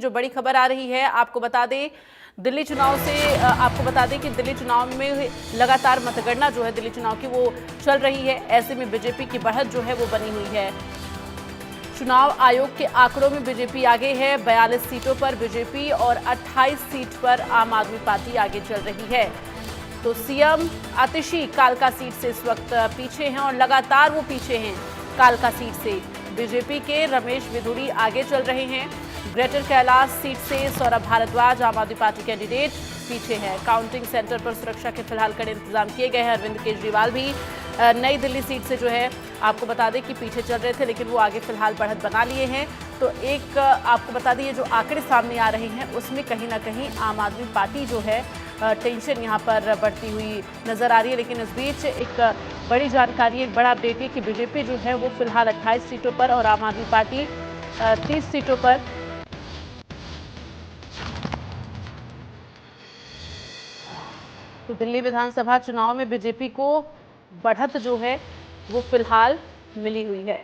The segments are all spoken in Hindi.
जो बड़ी खबर आ रही है आपको बता दें दिल्ली चुनाव से आपको बता दें कि दिल्ली चुनाव में लगातार मतगणना जो है दिल्ली चुनाव की वो चल रही है। ऐसे में बीजेपी की बढ़त जो है वो बनी हुई है। चुनाव आयोग के आंकड़ों में बीजेपी आगे है। 42 सीटों पर बीजेपी और 28 सीट पर आम आदमी पार्टी आगे चल रही है। तो सीएम आतिशी कालका सीट से इस वक्त पीछे हैं और लगातार वो पीछे हैं। कालका सीट से बीजेपी के रमेश विधुड़ी आगे चल रहे हैं। ग्रेटर कैलाश सीट से सौरभ भारद्वाज आम आदमी पार्टी कैंडिडेट पीछे है। काउंटिंग सेंटर पर सुरक्षा के फिलहाल कड़े इंतजाम किए गए हैं। अरविंद केजरीवाल भी नई दिल्ली सीट से जो है आपको बता दें कि पीछे चल रहे थे, लेकिन वो आगे फिलहाल बढ़त बना लिए हैं। तो एक आपको बता दें ये जो आंकड़े सामने आ रहे हैं उसमें कहीं ना कहीं आम आदमी पार्टी जो है टेंशन यहाँ पर बढ़ती हुई नजर आ रही है। लेकिन इस बीच एक बड़ी जानकारी, एक बड़ा अपडेट है कि बीजेपी जो है वो फिलहाल 28 सीटों पर और आम आदमी पार्टी 30 सीटों पर तो दिल्ली विधानसभा चुनाव में बीजेपी को बढ़त जो है वो फिलहाल मिली हुई है।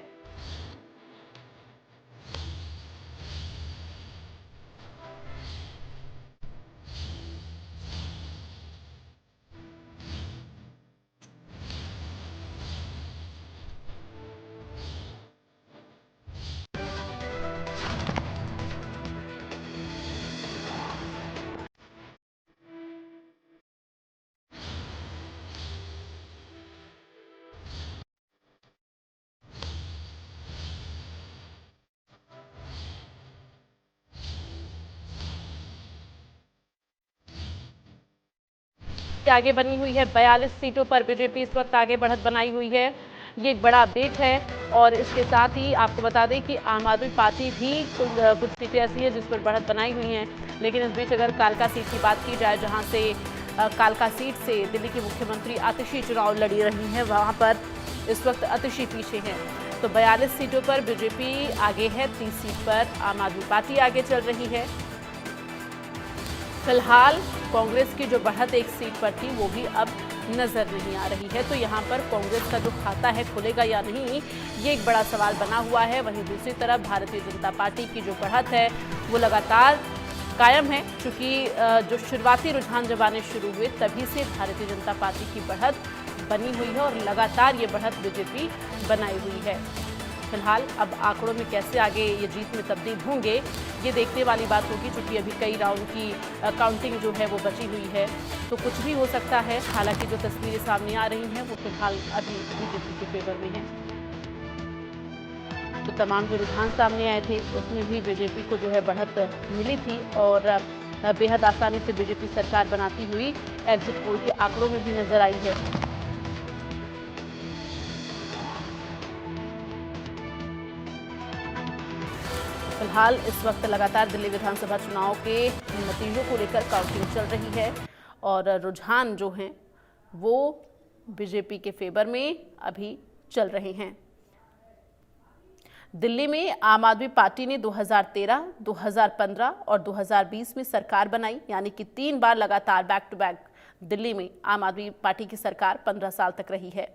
आगे बनी हुई है। 42 सीटों पर बीजेपी इस वक्त आगे बढ़त बनाई हुई है। ये एक बड़ा अपडेट है। और इसके साथ ही आपको बता दें कि आम आदमी पार्टी भी कुछ सीटें ऐसी हैं जिस पर बढ़त बनाई हुई हैं। लेकिन इस बीच अगर कालका सीट की बात की जाए, जहां से कालका सीट से दिल्ली की मुख्यमंत्री आतिशी चुनाव लड़ी रही हैं, वहां पर इस वक्त आतिशी पीछे हैं। तो 42 सीटों पर बीजेपी आगे है, 30 सीट पर आम आदमी पार्टी आगे चल रही है। फिलहाल कांग्रेस की जो बढ़त एक सीट पर थी वो भी अब नजर नहीं आ रही है। तो यहाँ पर कांग्रेस का जो खाता है खुलेगा या नहीं, ये एक बड़ा सवाल बना हुआ है। वहीं दूसरी तरफ भारतीय जनता पार्टी की जो बढ़त है वो लगातार कायम है। क्योंकि जो शुरुआती रुझान जब आने शुरू हुए तभी से भारतीय जनता पार्टी की बढ़त बनी हुई है और लगातार ये बढ़त बीजेपी बनाई हुई है। फिलहाल अब आंकड़ों में कैसे आगे ये जीत में तब्दील होंगे ये देखने वाली बात होगी। क्योंकि अभी कई राउंड की काउंटिंग जो है वो बची हुई है, तो कुछ भी हो सकता है। हालांकि जो तस्वीरें सामने आ रही हैं वो फिलहाल अभी बीजेपी के फेवर में हैं। तो तमाम जो रुझान सामने आए थे उसमें भी बीजेपी को जो है बढ़त मिली थी और बेहद आसानी से बीजेपी सरकार बनाती हुई एग्जिट पोल के आंकड़ों में भी नजर आई है। फिलहाल इस वक्त लगातार दिल्ली विधानसभा चुनाव के नतीजों को लेकर काउंटिंग चल रही है और रुझान जो हैं वो बीजेपी के फेवर में अभी चल रहे हैं। दिल्ली में आम आदमी पार्टी ने 2013, 2015 और 2020 में सरकार बनाई, यानी कि 3 बार लगातार बैक टू बैक दिल्ली में आम आदमी पार्टी की सरकार 15 साल तक रही है।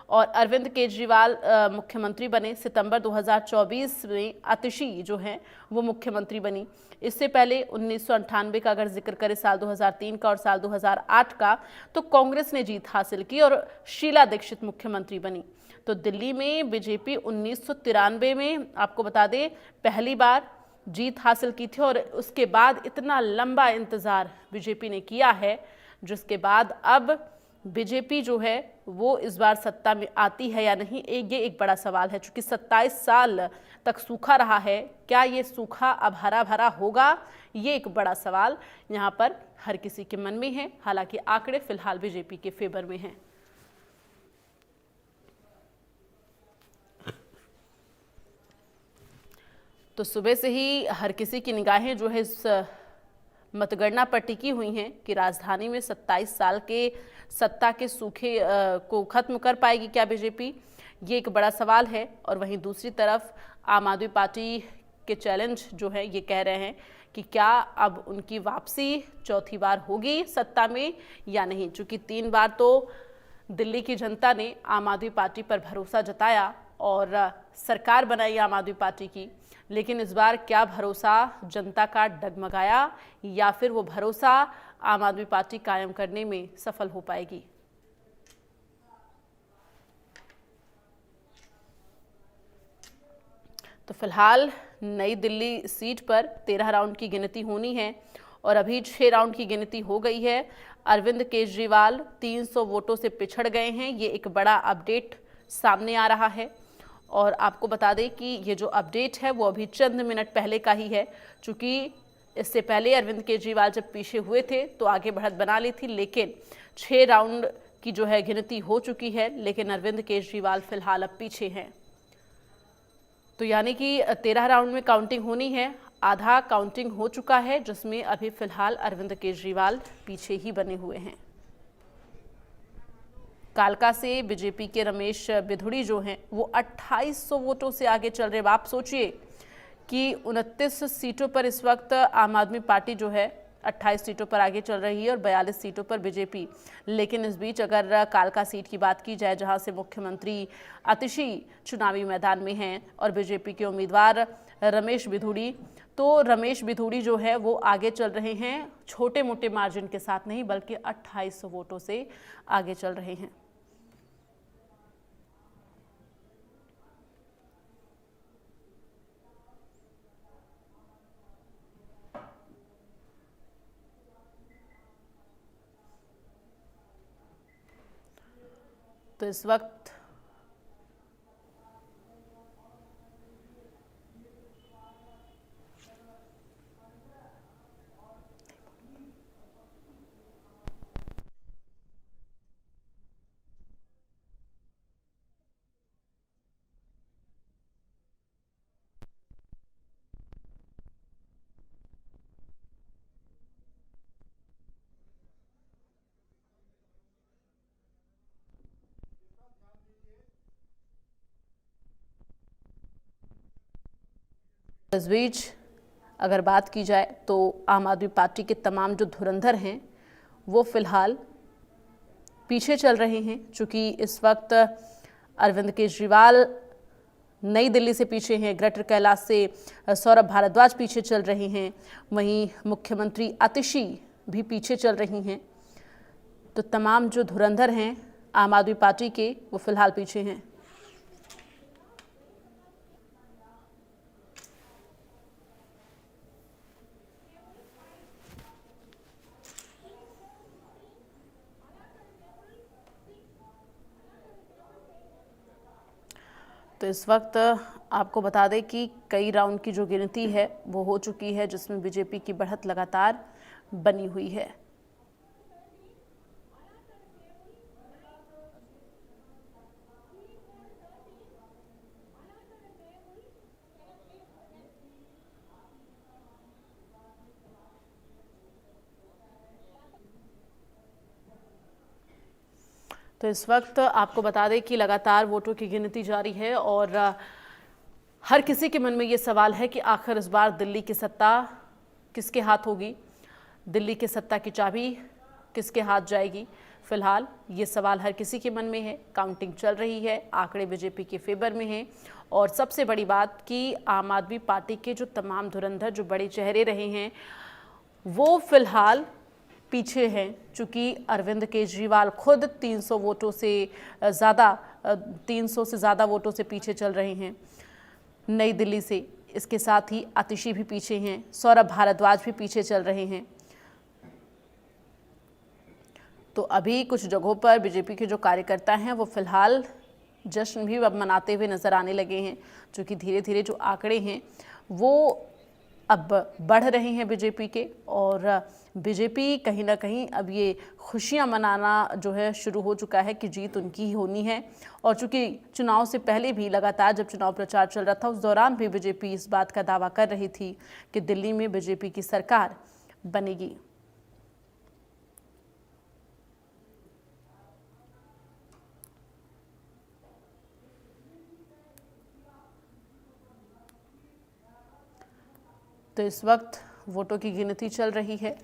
और अरविंद केजरीवाल मुख्यमंत्री बने। सितंबर 2024 में आतिशी जो हैं वो मुख्यमंत्री बनी। इससे पहले 1998 का अगर जिक्र करें, साल 2003 का और साल 2008 का, तो कांग्रेस ने जीत हासिल की और शीला दीक्षित मुख्यमंत्री बनी। तो दिल्ली में बीजेपी 1993 में आपको बता दें पहली बार जीत हासिल की थी और उसके बाद इतना लंबा इंतजार बीजेपी ने किया है, जिसके बाद अब बीजेपी जो है वो इस बार सत्ता में आती है या नहीं, ये एक बड़ा सवाल है। चूंकि 27 साल तक सूखा रहा है, क्या ये सूखा अब हरा भरा होगा, ये एक बड़ा सवाल यहाँ पर हर किसी के मन में है। हालांकि आंकड़े फिलहाल बीजेपी के फेवर में हैं। तो सुबह से ही हर किसी की निगाहें जो है इस मतगणना पर टिकी हुई हैं कि राजधानी में 27 साल के सत्ता के सूखे को खत्म कर पाएगी क्या बीजेपी, ये एक बड़ा सवाल है। और वहीं दूसरी तरफ आम आदमी पार्टी के चैलेंज जो है ये कह रहे हैं कि क्या अब उनकी वापसी चौथी बार होगी सत्ता में या नहीं। चूंकि 3 बार तो दिल्ली की जनता ने आम आदमी पार्टी पर भरोसा जताया और सरकार बनाई आम आदमी पार्टी की, लेकिन इस बार क्या भरोसा जनता का डगमगाया या फिर वो भरोसा आम आदमी पार्टी कायम करने में सफल हो पाएगी? तो फिलहाल नई दिल्ली सीट पर 13 राउंड की गिनती होनी है और अभी 6 राउंड की गिनती हो गई है। अरविंद केजरीवाल 300 वोटों से पिछड़ गए हैं। ये एक बड़ा अपडेट सामने आ रहा है और आपको बता दें कि ये जो अपडेट है वो अभी चंद मिनट पहले का ही है, क्योंकि इससे पहले अरविंद केजरीवाल जब पीछे हुए थे तो आगे बढ़त बना ली थी, लेकिन 6 राउंड की जो है गिनती हो चुकी है, लेकिन अरविंद केजरीवाल फिलहाल अब पीछे हैं। तो यानी कि 13 राउंड में काउंटिंग होनी है, आधा काउंटिंग हो चुका है, जिसमें अभी फिलहाल अरविंद केजरीवाल पीछे ही बने हुए हैं। कालका से बीजेपी के रमेश बिधूड़ी जो हैं वो 2800 वोटों से आगे चल रहे हैं। आप सोचिए कि 29 सीटों पर इस वक्त आम आदमी पार्टी जो है 28 सीटों पर आगे चल रही है और 42 सीटों पर बीजेपी। लेकिन इस बीच अगर कालका सीट की बात की जाए, जहां से मुख्यमंत्री आतिशी चुनावी मैदान में हैं और बीजेपी के उम्मीदवार रमेश बिधूड़ी, तो रमेश बिधूड़ी जो है वो आगे चल रहे हैं, छोटे मोटे मार्जिन के साथ नहीं बल्कि 2800 वोटों से आगे चल रहे हैं। तो इस वक्त इस बीच अगर बात की जाए तो आम आदमी पार्टी के तमाम जो धुरंधर हैं वो फिलहाल पीछे चल रहे हैं, चूँकि इस वक्त अरविंद केजरीवाल नई दिल्ली से पीछे हैं, ग्रेटर कैलाश से सौरभ भारद्वाज पीछे चल रहे हैं, वहीं मुख्यमंत्री आतिशी भी पीछे चल रही हैं। तो तमाम जो धुरंधर हैं आम आदमी पार्टी के वो फिलहाल पीछे हैं। तो इस वक्त आपको बता दें कि कई राउंड की जो गिनती है वो हो चुकी है, जिसमें बीजेपी की बढ़त लगातार बनी हुई है। तो इस वक्त आपको बता दें कि लगातार वोटों की गिनती जारी है और हर किसी के मन में ये सवाल है कि आखिर इस बार दिल्ली की सत्ता किसके हाथ होगी, दिल्ली की सत्ता की चाबी किसके हाथ जाएगी। फिलहाल ये सवाल हर किसी के मन में है। काउंटिंग चल रही है, आंकड़े बीजेपी के फेवर में हैं और सबसे बड़ी बात कि आम आदमी पार्टी के जो तमाम धुरंधर जो बड़े चेहरे रहे हैं वो फिलहाल पीछे हैं, चूँकि अरविंद केजरीवाल खुद 300 वोटों से ज़्यादा 300 से ज़्यादा वोटों से पीछे चल रहे हैं नई दिल्ली से। इसके साथ ही आतिशी भी पीछे हैं, सौरभ भारद्वाज भी पीछे चल रहे हैं। तो अभी कुछ जगहों पर बीजेपी के जो कार्यकर्ता हैं वो फिलहाल जश्न भी अब मनाते हुए नजर आने लगे हैं, क्योंकि धीरे धीरे जो आंकड़े हैं वो अब बढ़ रहे हैं बीजेपी के और बीजेपी कहीं ना कहीं अब ये खुशियां मनाना जो है शुरू हो चुका है कि जीत उनकी ही होनी है। और चूंकि चुनाव से पहले भी लगातार जब चुनाव प्रचार चल रहा था उस दौरान भी बीजेपी इस बात का दावा कर रही थी कि दिल्ली में बीजेपी की सरकार बनेगी। तो इस वक्त वोटों की गिनती चल रही है।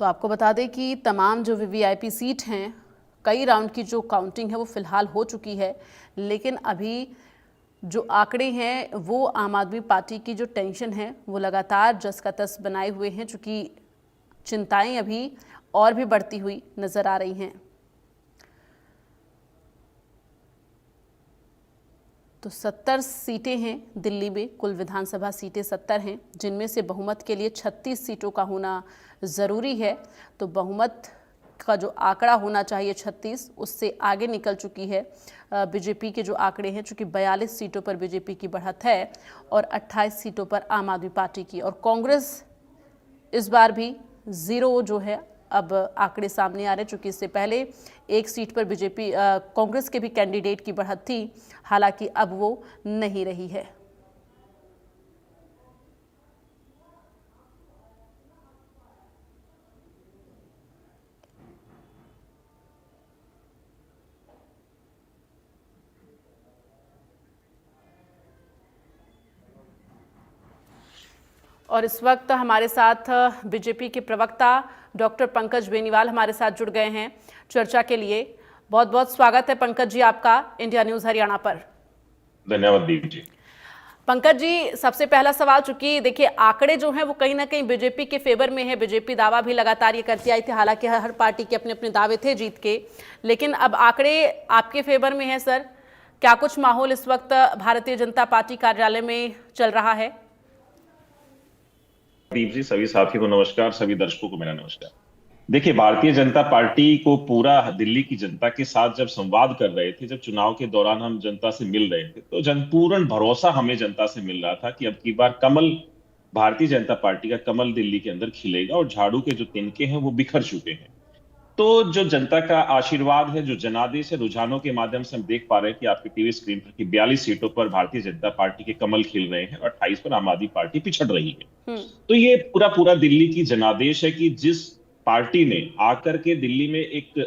तो आपको बता दें कि तमाम जो वीवीआईपी सीट हैं, कई राउंड की जो काउंटिंग है वो फिलहाल हो चुकी है, लेकिन अभी जो आंकड़े हैं वो आम आदमी पार्टी की जो टेंशन है वो लगातार जस का तस बनाए हुए हैं, चूँकि चिंताएं अभी और भी बढ़ती हुई नजर आ रही हैं। तो 70 सीटें हैं दिल्ली में, कुल विधानसभा सीटें 70 हैं, जिनमें से बहुमत के लिए 36 सीटों का होना ज़रूरी है। तो बहुमत का जो आंकड़ा होना चाहिए 36, उससे आगे निकल चुकी है बीजेपी के जो आंकड़े हैं, चूँकि 42 सीटों पर बीजेपी की बढ़त है और 28 सीटों पर आम आदमी पार्टी की। और कांग्रेस इस बार भी ज़ीरो जो है अब आंकड़े सामने आ रहे, चूँकि इससे पहले एक सीट पर बीजेपी कांग्रेस के भी कैंडिडेट की बढ़त थी, हालांकि अब वो नहीं रही है। और इस वक्त हमारे साथ बीजेपी के प्रवक्ता डॉक्टर पंकज बेनीवाल हमारे साथ जुड़ गए हैं चर्चा के लिए। बहुत बहुत स्वागत है पंकज जी आपका इंडिया न्यूज़ हरियाणा पर। धन्यवाद दीप जी। पंकज जी, सबसे पहला सवाल, चूंकि देखिए आंकड़े जो हैं वो कहीं ना कहीं बीजेपी के फेवर में है, बीजेपी दावा भी लगातार ये करती आई थी, हालांकि हर पार्टी के अपने अपने दावे थे जीत के, लेकिन अब आंकड़े आपके फेवर में है सर। क्या कुछ माहौल इस वक्त भारतीय जनता पार्टी कार्यालय में चल रहा है? दीप जी, सभी साथियों को नमस्कार, सभी दर्शकों को मेरा नमस्कार। देखिए, भारतीय जनता पार्टी को पूरा दिल्ली की जनता के साथ जब संवाद कर रहे थे, जब चुनाव के दौरान हम जनता से मिल रहे थे, तो पूर्ण भरोसा हमें जनता से मिल रहा था कि अब की बार कमल, भारतीय जनता पार्टी का कमल दिल्ली के अंदर खिलेगा और झाड़ू के जो तिनके हैं वो बिखर चुके हैं। तो जो जनता का आशीर्वाद है, जो जनादेश है, रुझानों के माध्यम से हम देख पा रहे हैं कि आपकी टीवी स्क्रीन पर कि 42 सीटों पर भारतीय जनता पार्टी के कमल खिल रहे हैं और 28 पर आम आदमी पार्टी पिछड़ रही है। तो ये पूरा पूरा दिल्ली की जनादेश है कि जिस पार्टी ने आकर के दिल्ली में एक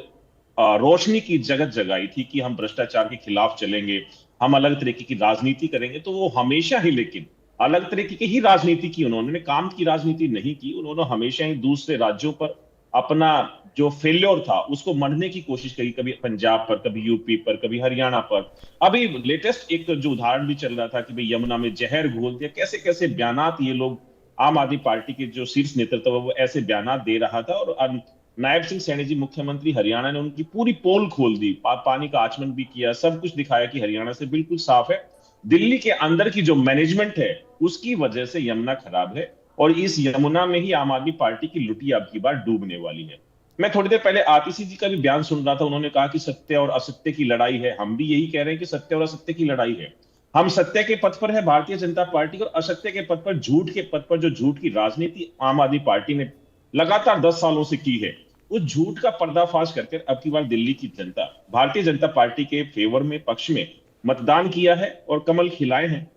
रोशनी की जगत जगाई थी कि हम भ्रष्टाचार के खिलाफ चलेंगे, हम अलग तरीके की राजनीति करेंगे, तो वो हमेशा ही लेकिन अलग तरीके की ही राजनीति की, उन्होंने काम की राजनीति नहीं की। उन्होंने हमेशा ही दूसरे राज्यों पर अपना जो फेल्योर था उसको मढ़ने की कोशिश करी, कभी पंजाब पर, कभी यूपी पर, कभी हरियाणा पर। अभी लेटेस्ट एक जो उदाहरण भी चल रहा था कि भाई यमुना में जहर घोल दिया, कैसे कैसे बयानात ये लोग, आम आदमी पार्टी के जो शीर्ष नेतृत्व वो ऐसे बयानात दे रहा था। और नायब सिंह सैनी जी, मुख्यमंत्री हरियाणा, ने उनकी पूरी पोल खोल दी, पानी का आचमन भी किया, सब कुछ दिखाया कि हरियाणा से बिल्कुल साफ है। दिल्ली के अंदर की जो मैनेजमेंट है उसकी वजह से यमुना खराब है और इस यमुना में ही आम आदमी पार्टी की लुटी अब की बार डूबने वाली है। मैं थोड़ी देर पहले आतिशी जी का भी बयान सुन रहा था, उन्होंने कहा कि सत्य और असत्य की लड़ाई है। हम भी यही कह रहे हैं कि सत्य और असत्य की लड़ाई है। हम सत्य के पथ पर है भारतीय जनता पार्टी, और असत्य के पथ पर, झूठ के पथ पर, जो झूठ की राजनीति आम आदमी पार्टी ने लगातार 10 सालों से की है, उस झूठ का पर्दाफाश करके अब की बार दिल्ली की जनता भारतीय जनता पार्टी के फेवर में, पक्ष में मतदान किया है और कमल खिलाए हैं।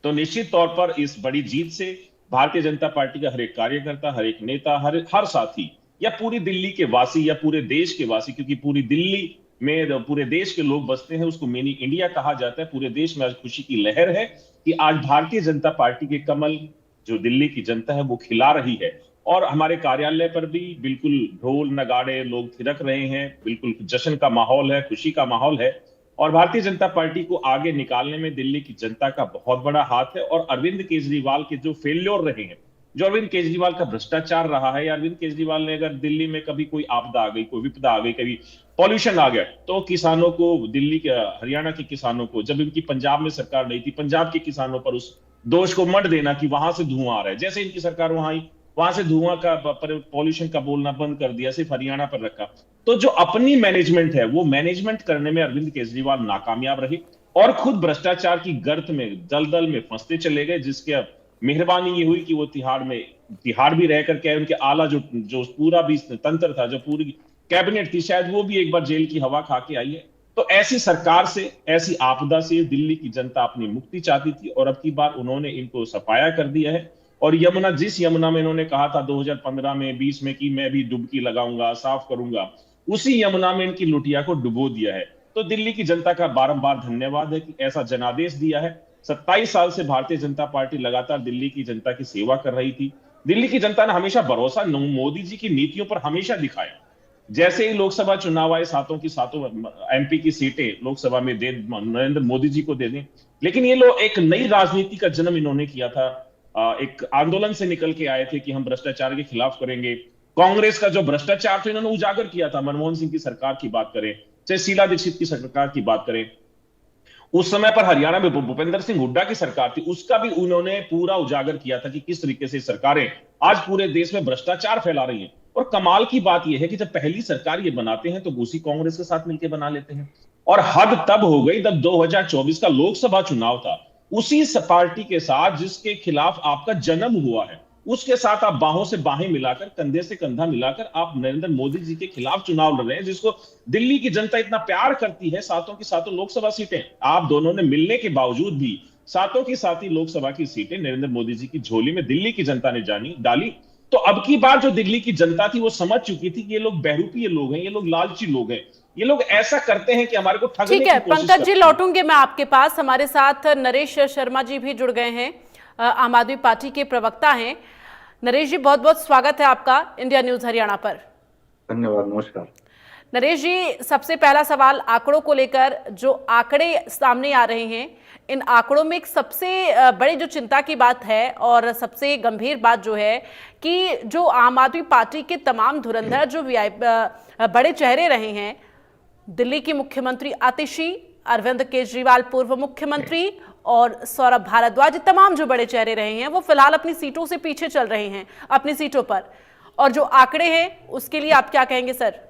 तो निश्चित तौर पर इस बड़ी जीत से भारतीय जनता पार्टी का हर एक कार्यकर्ता, हर एक नेता, हर साथी, या पूरी दिल्ली के वासी, या पूरे देश के वासी, क्योंकि पूरी दिल्ली में पूरे देश के लोग बसते हैं, उसको मिनी इंडिया कहा जाता है। पूरे देश में आज खुशी की लहर है कि आज भारतीय जनता पार्टी के कमल जो दिल्ली की जनता है वो खिला रही है। और हमारे कार्यालय पर भी बिल्कुल ढोल नगाड़े, लोग थिरक रहे हैं, बिल्कुल जश्न का माहौल है, खुशी का माहौल है। और भारतीय जनता पार्टी को आगे निकालने में दिल्ली की जनता का बहुत बड़ा हाथ है। और अरविंद केजरीवाल के जो फेल्योर रहे हैं, जो अरविंद केजरीवाल का भ्रष्टाचार रहा है, या अरविंद केजरीवाल ने अगर दिल्ली में कभी कोई आपदा आ गई, कोई विपदा आ गई, कभी पॉल्यूशन आ गया, तो किसानों को, दिल्ली के, हरियाणा के किसानों को, जब इनकी पंजाब में सरकार नहीं थी, पंजाब के किसानों पर उस दोष को मढ़ देना कि वहां से धुआं आ रहा है। जैसे इनकी सरकार वहां आई, वहां से धुआं का, पॉल्यूशन का बोलना बंद कर दिया, सिर्फ हरियाणा पर रखा। तो जो अपनी मैनेजमेंट है, वो मैनेजमेंट करने में अरविंद केजरीवाल नाकामयाब रहे और खुद भ्रष्टाचार की गर्त में, दलदल में फंसते चले गए। जिसके मेहरबानी ये हुई कि वो तिहाड़ भी रह करके, उनके आला जो पूरा भी तंत्र था, जो पूरी कैबिनेट थी, शायद वो भी एक बार जेल की हवा खा के आई है। तो ऐसी सरकार से, ऐसी आपदा से दिल्ली की जनता अपनी मुक्ति चाहती थी और अब की बार उन्होंने इनको सफाया कर दिया है। और यमुना, जिस यमुना में इन्होंने कहा था 2015 में, 20 में कि मैं भी डुबकी लगाऊंगा, साफ करूंगा, उसी यमुना में इनकी लुटिया को डुबो दिया है। तो दिल्ली की जनता का बारंबार धन्यवाद है कि ऐसा जनादेश दिया है। 27 साल से भारतीय जनता पार्टी लगातार दिल्ली की जनता की सेवा कर रही थी। दिल्ली की जनता ने हमेशा भरोसा मोदी जी की नीतियों पर हमेशा दिखाया। जैसे ही लोकसभा चुनाव आए, सातों की सातों एमपी की सीटें लोकसभा में दे नरेंद्र मोदी जी को दे दें। लेकिन ये लोग एक नई राजनीति का जन्म इन्होंने किया था। एक आंदोलन से निकल के आए थे कि हम भ्रष्टाचार के खिलाफ करेंगे। कांग्रेस का जो भ्रष्टाचार था इन्होंने उजागर किया था। मनमोहन सिंह की सरकार की बात करें, चाहे शीला दीक्षित की सरकार की बात करें, उस समय पर हरियाणा में भूपेंद्र सिंह हुड्डा की सरकार थी, उसका भी उन्होंने पूरा उजागर किया था कि किस तरीके से सरकारें आज पूरे देश में भ्रष्टाचार फैला रही हैं। और कमाल की बात यह है कि जब पहली सरकार ये बनाते हैं तो उसी कांग्रेस के साथ मिलकर बना लेते हैं। और हद तब हो गई जब 2024 का लोकसभा चुनाव था, उसी पार्टी के साथ जिसके खिलाफ आपका जन्म हुआ है, उसके साथ आप बाहों से बाहें मिलाकर, कंधे से कंधा मिलाकर आप नरेंद्र मोदी जी के खिलाफ चुनाव लड़ रहे हैं, जिसको दिल्ली की जनता इतना प्यार करती है। सातों की सातों लोकसभा सीटें आप दोनों ने मिलने के बावजूद भी सातों की सात ही लोकसभा की सीटें नरेंद्र मोदी जी की झोली में दिल्ली की जनता ने जानी डाली। तो अब की बार जो दिल्ली की जनता थी वो समझ चुकी थी कि ये लोग बहरूपीय लोग हैं, ये लोग लालची लोग हैं, ये लोग ऐसा करते हैं कि हमारे को ठगने ठीक है की कोशिश पंकज जी, करते हैं। लौटूंगे मैं आपके पास। हमारे साथ नरेश शर्मा जी भी जुड़ गए हैं, आम आदमी पार्टी के प्रवक्ता हैं। नरेश जी, बहुत बहुत स्वागत है आपका इंडिया न्यूज हरियाणा पर। धन्यवाद, नमस्कार। नरेश जी, सबसे पहला सवाल आंकड़ों को लेकर। जो आंकड़े सामने आ रहे हैं, इन आंकड़ों में एक सबसे बड़ी जो चिंता की बात है और सबसे गंभीर बात जो है कि जो आम आदमी पार्टी के तमाम धुरंधर जो बड़े चेहरे रहे हैं, दिल्ली की मुख्यमंत्री आतिशी, अरविंद केजरीवाल पूर्व मुख्यमंत्री और सौरभ भारद्वाज, तमाम जो बड़े चेहरे रहे हैं वो फिलहाल अपनी सीटों से पीछे चल रहे हैं अपनी सीटों पर। और जो आंकड़े हैं उसके लिए आप क्या कहेंगे सर?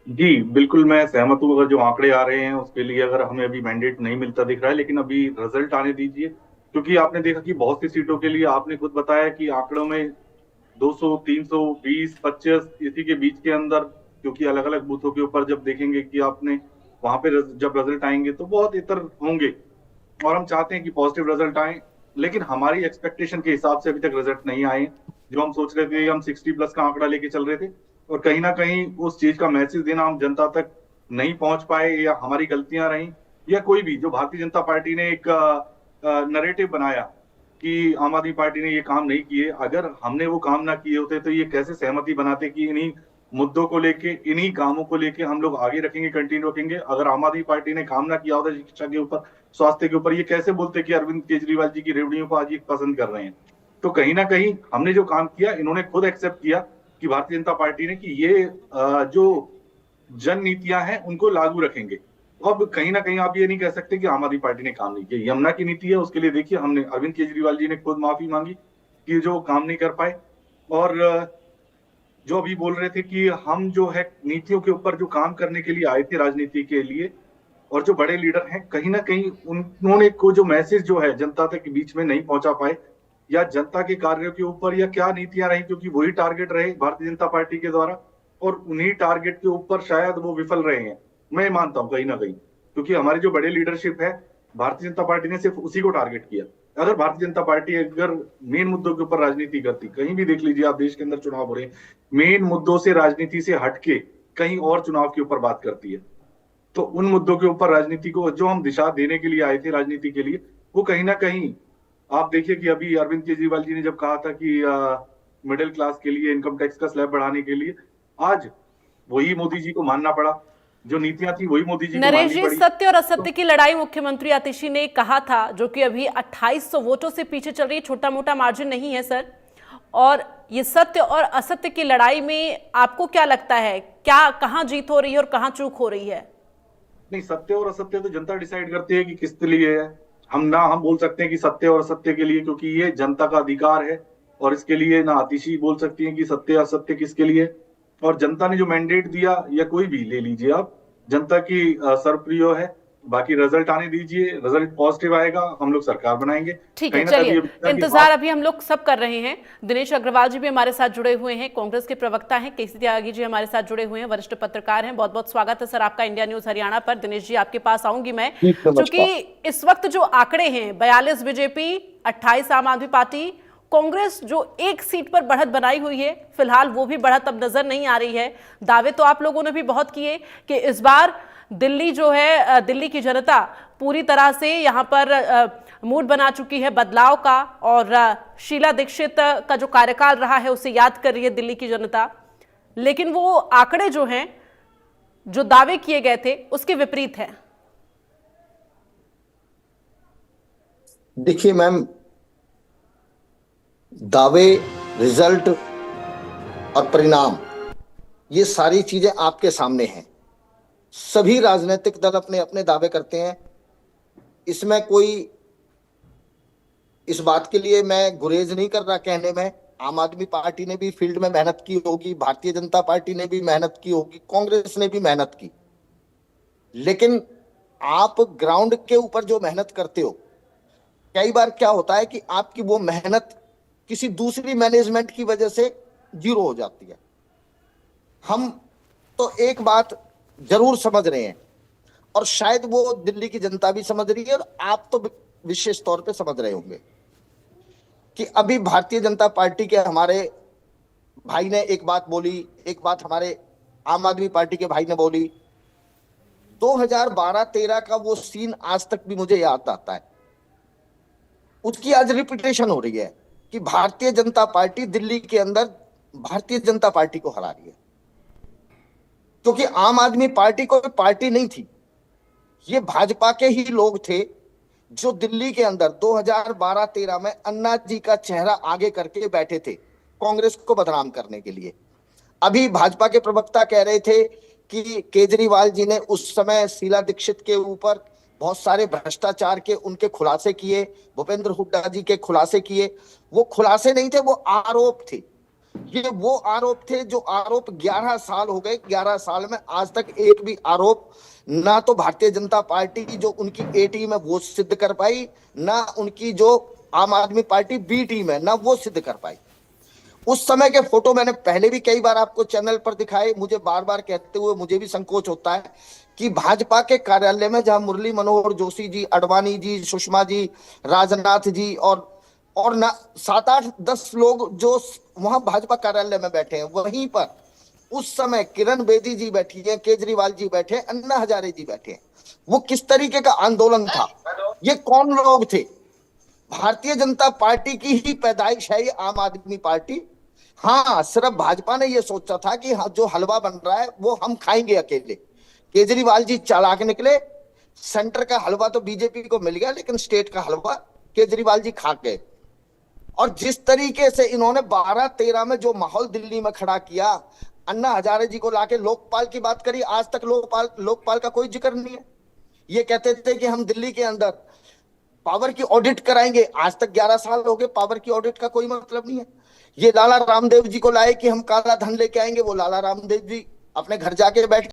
जी बिल्कुल, मैं सहमत हूँ। अगर जो आंकड़े आ रहे हैं उसके लिए अगर हमें अभी मैंडेट नहीं मिलता दिख रहा है, लेकिन अभी रिजल्ट आने दीजिए। क्योंकि आपने देखा कि बहुत सी सीटों के लिए आपने खुद बताया कि आंकड़ों में 200, 300, 20, 25 इसी के बीच के अंदर, क्योंकि अलग अलग बूथों के ऊपर जब देखेंगे कि आपने वहां पे जब रिजल्ट आएंगे तो बहुत इतर होंगे। और हम चाहते हैं कि पॉजिटिव रिजल्ट आए, लेकिन हमारी एक्सपेक्टेशन के हिसाब से अभी तक रिजल्ट नहीं आए। जो हम सोच रहे थे, हम 60+ का आंकड़ा लेके चल रहे थे, और कहीं ना कहीं उस चीज का मैसेज देना हम जनता तक नहीं पहुंच पाए, या हमारी गलतियां रही, या कोई भी जो भारतीय जनता पार्टी ने एक नरेटिव बनाया कि आम आदमी पार्टी ने ये काम नहीं किए। अगर हमने वो काम ना किए होते तो ये कैसे सहमति बनाते कि इन्हीं मुद्दों को लेके, इन्हीं कामों को लेके हम लोग आगे रखेंगे, कंटिन्यू रखेंगे। अगर आम आदमी पार्टी ने काम ना किया होता शिक्षा के ऊपर, स्वास्थ्य के ऊपर, ये कैसे बोलते कि अरविंद केजरीवाल जी की रेवड़ियों को आज ये पसंद कर रहे हैं। तो कहीं ना कहीं हमने जो काम किया, इन्होंने खुद एक्सेप्ट किया कि भारतीय जनता पार्टी ने कि ये जो जन नीतियां हैं उनको लागू रखेंगे। अब कहीं ना कहीं आप ये नहीं कह सकते कि आम आदमी पार्टी ने काम नहीं किया। यमुना की नीति है, उसके लिए देखिए हमने, अरविंद केजरीवाल जी ने खुद माफी मांगी कि जो काम नहीं कर पाए। और जो अभी बोल रहे थे कि हम जो है नीतियों के ऊपर जो काम करने के लिए आए थे राजनीति के लिए, और जो बड़े लीडर हैं कहीं ना कहीं उन्होंने को जो मैसेज जो है जनता तक के बीच में नहीं पहुंचा पाए, या जनता के कार्यों के ऊपर या क्या नीतियां रही, क्योंकि वही टारगेट रहे भारतीय जनता पार्टी के द्वारा, और उन्हीं टारगेट के ऊपर शायद वो विफल रहे हैं। मैं मानता हूं कहीं ना कहीं, क्योंकि हमारी जो बड़े लीडरशिप है, भारतीय जनता पार्टी ने सिर्फ उसी को टारगेट किया। अगर भारतीय जनता पार्टी अगर मेन मुद्दों के ऊपर राजनीति करती, कहीं भी देख लीजिए आप, देश के अंदर चुनाव हो रहे हैं, मेन मुद्दों से राजनीति से हटके कहीं और चुनाव के ऊपर बात करती है, तो उन मुद्दों के ऊपर राजनीति को जो हम दिशा देने के लिए आए थे राजनीति के लिए, वो कहीं ना कहीं आप देखिए कि अभी अरविंद केजरीवाल जी ने जब कहा था कि मिडिल क्लास के लिए इनकम टैक्स का स्लैब बढ़ाने के लिए, आज वही मोदी जी को मानना पड़ा। जो नीतियां थी वही मोदी जी को नरेश माननी जी, पड़ी। सत्य और असत्य की लड़ाई मुख्यमंत्री आतिशी ने कहा था, जो कि अभी 2800 वोटों से पीछे चल रही है, छोटा मोटा मार्जिन नहीं है सर। और ये सत्य और असत्य की लड़ाई में आपको क्या लगता है, क्या कहां जीत हो रही है और कहां चूक हो रही है? नहीं, सत्य और असत्य तो जनता डिसाइड करती है कि किसके लिए है। हम बोल सकते हैं कि सत्य और असत्य के लिए, क्योंकि ये जनता का अधिकार है, और इसके लिए ना आतिशी बोल सकती हैं कि सत्य असत्य किसके लिए। और जनता ने जो मैंडेट दिया, या कोई भी ले लीजिए आप, जनता की सर्वप्रिय है। बाकी रिजल्ट आने दीजिए, रिजल्ट पॉजिटिव आएगा, हम लोग सरकार बनाएंगे। ठीक है, चलिए, इंतजार अभी हम लोग सब कर रहे हैं। दिनेश अग्रवाल जी भी हमारे साथ जुड़े हुए हैं, कांग्रेस के प्रवक्ता हैं। केसी त्यागी जी हमारे साथ जुड़े हुए हैं, वरिष्ठ पत्रकार हैं। बहुत बहुत स्वागत है सर आपका इंडिया न्यूज हरियाणा पर। दिनेश जी, आपके पास आऊंगी मैं, क्योंकि इस वक्त जो आंकड़े हैं, 42 बीजेपी, 28 आम आदमी पार्टी, कांग्रेस जो एक सीट पर बढ़त बनाई हुई है, फिलहाल वो भी बढ़त अब नजर नहीं आ रही है। दावे तो आप लोगों ने भी बहुत किए कि इस बार दिल्ली जो है, दिल्ली की जनता पूरी तरह से यहाँ पर मूड बना चुकी है बदलाव का, और शीला दीक्षित का जो कार्यकाल रहा है उसे याद कर रही है दिल्ली की जनता। लेकिन वो आंकड़े जो हैं, जो दावे किए गए थे, उसके विपरीत है। देखिए मैम, दावे, रिजल्ट और परिणाम, ये सारी चीजें आपके सामने हैं। सभी राजनीतिक दल अपने अपने दावे करते हैं, इसमें कोई इस बात के लिए मैं गुरेज नहीं कर रहा कहने में। आम आदमी पार्टी ने भी फील्ड में मेहनत की होगी, भारतीय जनता पार्टी ने भी मेहनत की होगी, कांग्रेस ने भी मेहनत की, लेकिन आप ग्राउंड के ऊपर जो मेहनत करते हो, कई बार क्या होता है कि आपकी वो मेहनत किसी दूसरी मैनेजमेंट की वजह से जीरो हो जाती है। हम तो एक बात जरूर समझ रहे हैं, और शायद वो दिल्ली की जनता भी समझ रही है, और आप तो विशेष तौर पे समझ रहे होंगे कि अभी भारतीय जनता पार्टी के हमारे भाई ने एक बात बोली, एक बात हमारे आम आदमी पार्टी के भाई ने बोली। 2012-13 का वो सीन आज तक भी मुझे याद आता है। उसकी आज रिपीटेशन हो रही है कि भारतीय जनता पार्टी दिल्ली के अंदर भारतीय जनता पार्टी को हरा रही है, क्योंकि आम आदमी पार्टी कोई पार्टी नहीं थी, ये भाजपा के ही लोग थे जो दिल्ली के अंदर 2012-13 में अन्ना जी का चेहरा आगे करके बैठे थे कांग्रेस को बदनाम करने के लिए। अभी भाजपा के प्रवक्ता कह रहे थे कि केजरीवाल जी ने उस समय शीला दीक्षित के ऊपर बहुत सारे भ्रष्टाचार के उनके खुलासे किए, भूपेंद्र हुड्डा जी के खुलासे किए। वो खुलासे नहीं थे, वो आरोप थे। ये वो आरोप थे जो आरोप 11 साल हो गए, 11 साल में आज तक एक भी आरोप ना तो भारतीय जनता पार्टी की जो उनकी ए टीम है वो सिद्ध कर पाई, ना उनकी जो आम आदमी पार्टी बी टीम है ना वो सिद्ध कर पाई। उस समय के फोटो मैंने पहले भी कई बार आपको चैनल पर दिखाए, मुझे बार बार कहते हुए मुझे भी संकोच होता है कि भाजपा के कार्यालय में जहां मुरली मनोहर जोशी जी, अडवाणी जी, सुषमा जी, राजनाथ जी और ना 7-8-10 लोग जो वहां भाजपा कार्यालय में बैठे हैं, वहीं पर उस समय किरण बेदी जी बैठी है, केजरीवाल जी बैठे, अन्ना हजारे जी बैठे हैं। वो किस तरीके का आंदोलन था, ये कौन लोग थे? भारतीय जनता पार्टी की ही पैदाइश है ये आम आदमी पार्टी। हाँ, सिर्फ भाजपा ने ये सोचा था कि जो हलवा बन रहा है वो हम खाएंगे अकेले। केजरीवाल जी चालाक निकले, सेंटर का हलवा तो बीजेपी को मिल गया, लेकिन स्टेट का हलवा केजरीवाल जी खा गए। और जिस तरीके से इन्होंने 12-13 में जो माहौल दिल्ली में खड़ा किया, अन्ना हजारे जी को लाके लोकपाल की बात करी, आज तक लोकपाल का कोई जिक्र नहीं है। ये कहते थे कि हम दिल्ली के अंदर पावर की ऑडिट कराएंगे, आज तक 11 साल हो गए, पावर की ऑडिट का कोई मतलब नहीं है। ये लाला रामदेव जी को लाए कि हम काला धन लेके आएंगे, वो लाला रामदेव जी अपने घर जाके बैठ